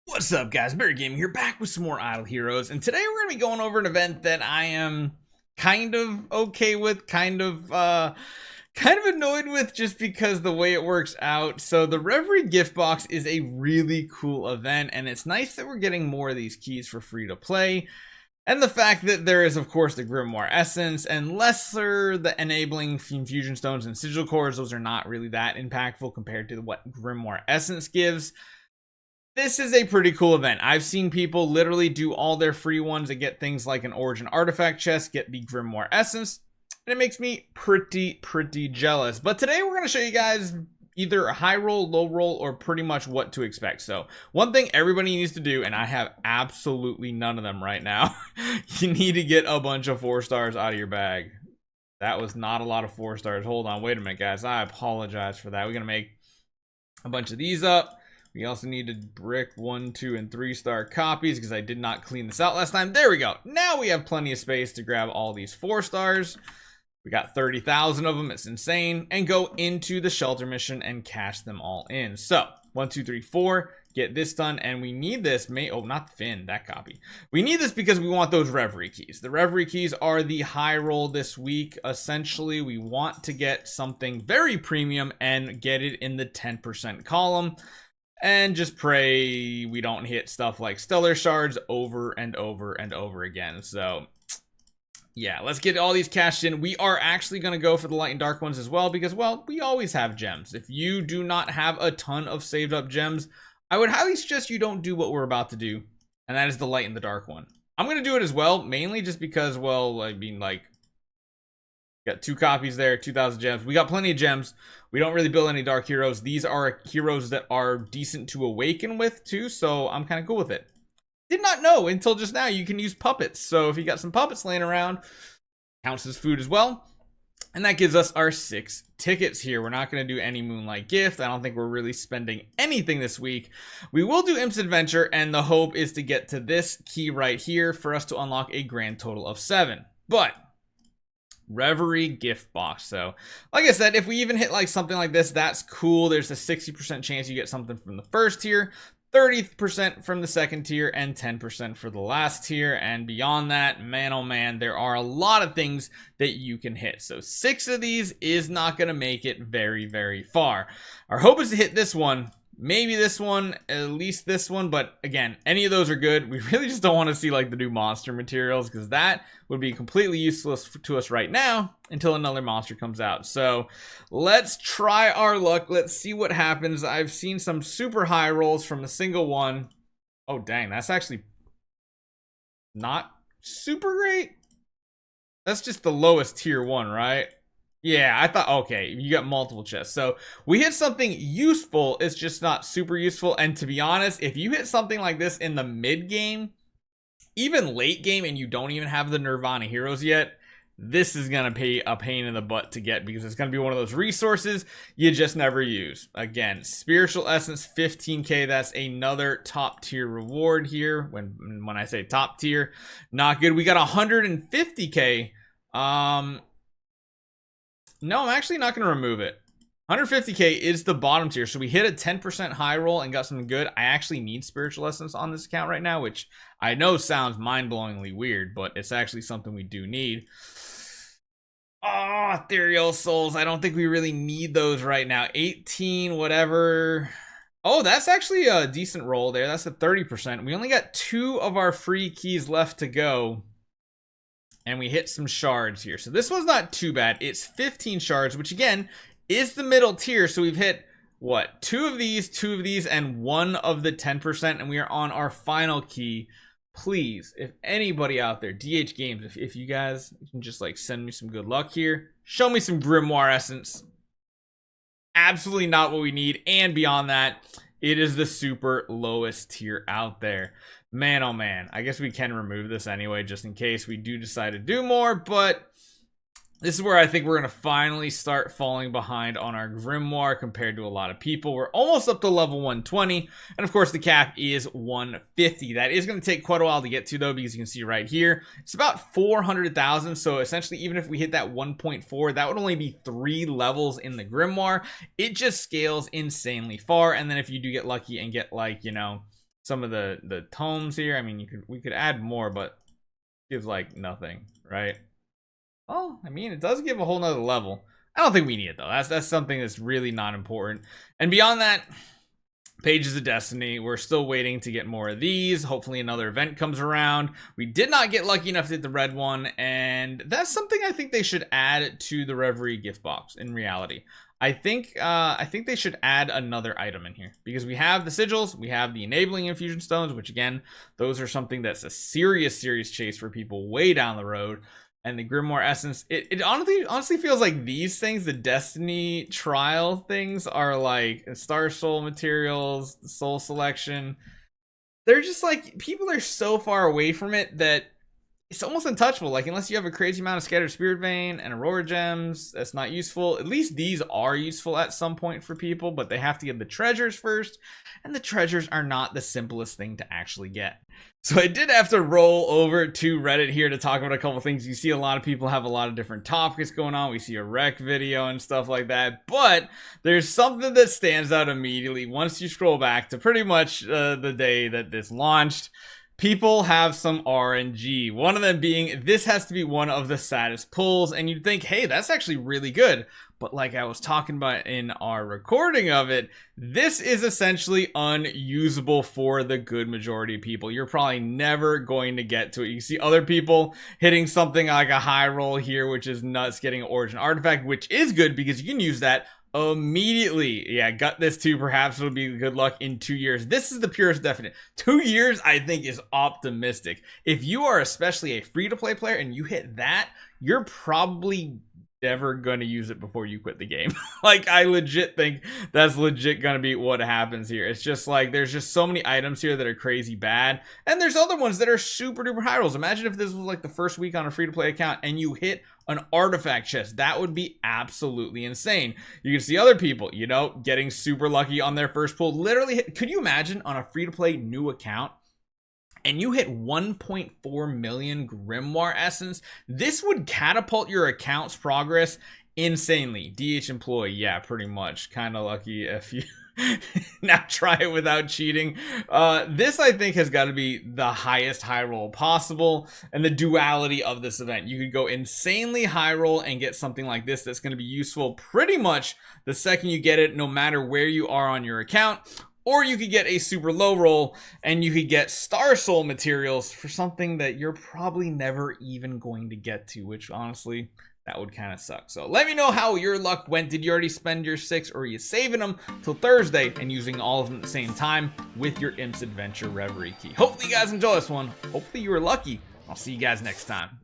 What's up, guys? Barry Gaming here, back with some more Idle Heroes, and today we're going to be going over an event that I am kind of okay with, kind of annoyed with, just because the way it works out. So the Reverie Gift Box is a really cool event, and it's nice that we're getting more of these keys for free to play. And the fact that there is, of course, the Grimoire Essence, and lesser the enabling Infusion Stones and Sigil Cores. Those are not really that impactful compared to what Grimoire Essence gives. This is a pretty cool event. I've seen people literally do all their free ones to get things like an Origin Artifact chest, get the Grimoire Essence, and it makes me pretty jealous. But today we're going to show you guys either a high roll, low roll, or pretty much what to expect. So one thing everybody needs to do, and I have absolutely none of them right now, you need to get a bunch of 4 stars out of your bag. That was not a lot of 4 stars. Hold on, wait a minute, guys. I apologize for that. We're going to make a bunch of these up. We also need to brick 1, 2, and 3 star copies because I did not clean this out last time. There we go. Now we have plenty of space to grab all these 4 stars. We got 30,000 of them. It's insane. And go into the shelter mission and cash them all in. So 1, 2, 3, 4. Get this done. And we need this. Oh, not Finn. That copy. We need this because we want those Reverie keys. The Reverie keys are the high roll this week. Essentially, we want to get something very premium and get it in the 10% column. And just pray we don't hit stuff like Stellar Shards over and over and over again. So, yeah, let's get all these cashed in. We are actually going to go for the Light and Dark ones as well because, well, we always have gems. If you do not have a ton of saved up gems, I would highly suggest you don't do what we're about to do. And that is the Light and the Dark one. I'm going to do it as well, mainly just because, well, I mean, like, got 2 copies there, 2,000 gems. We got plenty of gems. We don't really build any dark heroes. These are heroes that are decent to awaken with too, so I'm kind of cool with it. Did not know until just now you can use puppets. So if you got some puppets laying around, counts as food as well. And that gives us our 6 tickets here. We're not going to do any Moonlight Gift. I don't think we're really spending anything this week. We will do Imps Adventure, and the hope is to get to this key right here for us to unlock a grand total of 7. But Reverie Gift Box. So, like I said, if we even hit like something like this, that's cool. There's a 60% chance you get something from the first tier, 30% from the second tier, and 10% for the last tier. And beyond that, man, oh man, there are a lot of things that you can hit. So 6 of these is not going to make it very far. Our hope is to hit this one. Maybe this one, at least this one, but again, any of those are good. We really just don't want to see like the new monster materials because that would be completely useless to us right now until another monster comes out. So let's try our luck. Let's see what happens. I've seen some super high rolls from a single one. Oh, dang, that's actually not super great. That's just the lowest tier one, right? Yeah, I thought, okay, you got multiple chests. So we hit something useful, it's just not super useful. And to be honest, if you hit something like this in the mid game, even late game, and you don't even have the Nirvana heroes yet, this is going to be a pain in the butt to get because it's going to be one of those resources you just never use. Again, Spiritual Essence, 15k, that's another top tier reward here. When I say top tier, not good. We got 150k. No, I'm actually not going to remove it. 150k is the bottom tier. So we hit a 10% high roll and got something good. I actually need Spiritual Essence on this account right now, which I know sounds mind-blowingly weird, but it's actually something we do need. Oh, Ethereal Souls. I don't think we really need those right now. 18, whatever. Oh, that's actually a decent roll there. That's a 30%. We only got 2 of our free keys left to go. And we hit some shards here. So this one's not too bad. It's 15 shards, which again is the middle tier. So we've hit, what, 2 of these, and 1 of the 10%. And we are on our final key. Please, if anybody out there, DH Games, if you guys can just like send me some good luck here. Show me some Grimoire Essence. Absolutely not what we need. And beyond that, it is the super lowest tier out there. Man, oh man. I guess we can remove this anyway, just in case we do decide to do more. But This is where I think we're going to finally start falling behind on our Grimoire compared to a lot of people. We're almost up to level 120, and of course the cap is 150. That is going to take quite a while to get to, though, because you can see right here, it's about 400,000, so essentially even if we hit that 1.4, that would only be 3 levels in the Grimoire. It just scales insanely far, and then if you do get lucky and get, like, you know, some of the tomes here, I mean, we could add more, but it gives, like, nothing, right? Oh, I mean, it does give a whole nother level. I don't think we need it, though. That's something that's really not important. And beyond that, Pages of Destiny. We're still waiting to get more of these. Hopefully another event comes around. We did not get lucky enough to hit the red one, and that's something I think they should add to the Reverie Gift Box in reality. I think they should add another item in here, because we have the sigils, we have the enabling infusion stones, which again, those are something that's a serious chase for people way down the road. And the Grimoire essence, it honestly feels like these things, the Destiny trial things, are like Star Soul materials, soul selection. They're just like, people are so far away from it that it's almost untouchable. Like, unless you have a crazy amount of scattered spirit vein and aurora gems, that's not useful. At least these are useful at some point for people, but they have to get the treasures first, and the treasures are not the simplest thing to actually get. So I did have to roll over to Reddit here to talk about a couple things. You see a lot of people have a lot of different topics going on. We see a rec video and stuff like that, but there's something that stands out immediately once you scroll back to pretty much the day that this launched. People have some RNG. One of them being, this has to be one of the saddest pulls, and you'd think, hey, that's actually really good. But like I was talking about in our recording of it, this is essentially unusable for the good majority of people. You're probably never going to get to it. You see other people hitting something like a high roll here, which is nuts, getting an origin artifact, which is good because you can use that immediately. Yeah, gut this too. Perhaps it'll be good luck in 2 years. This is the purest definite. 2 years, I think, is optimistic. If you are especially a free-to-play player and you hit that, you're probably never gonna use it before you quit the game. Like, I legit think that's legit gonna be what happens here. It's just like, there's just so many items here that are crazy bad, and there's other ones that are super duper high rolls. Imagine if this was like the first week on a free-to-play account and you hit an artifact chest. That would be absolutely insane. You can see other people, you know, getting super lucky on their first pull. Literally, could you imagine on a free-to-play new account and you hit 1.4 million Grimoire essence? This would catapult your account's progress insanely. DH employee, yeah, pretty much. Kind of lucky if you now try it without cheating. This, I think, has got to be the highest high roll possible, and the duality of this event. You could go insanely high roll and get something like this that's going to be useful pretty much the second you get it, no matter where you are on your account. Or you could get a super low roll and you could get Star Soul materials for something that you're probably never even going to get to, which honestly, that would kind of suck. So let me know how your luck went. Did you already spend your 6, or are you saving them till Thursday and using all of them at the same time with your Imps Adventure Reverie key? Hopefully you guys enjoy this one. Hopefully you were lucky. I'll see you guys next time.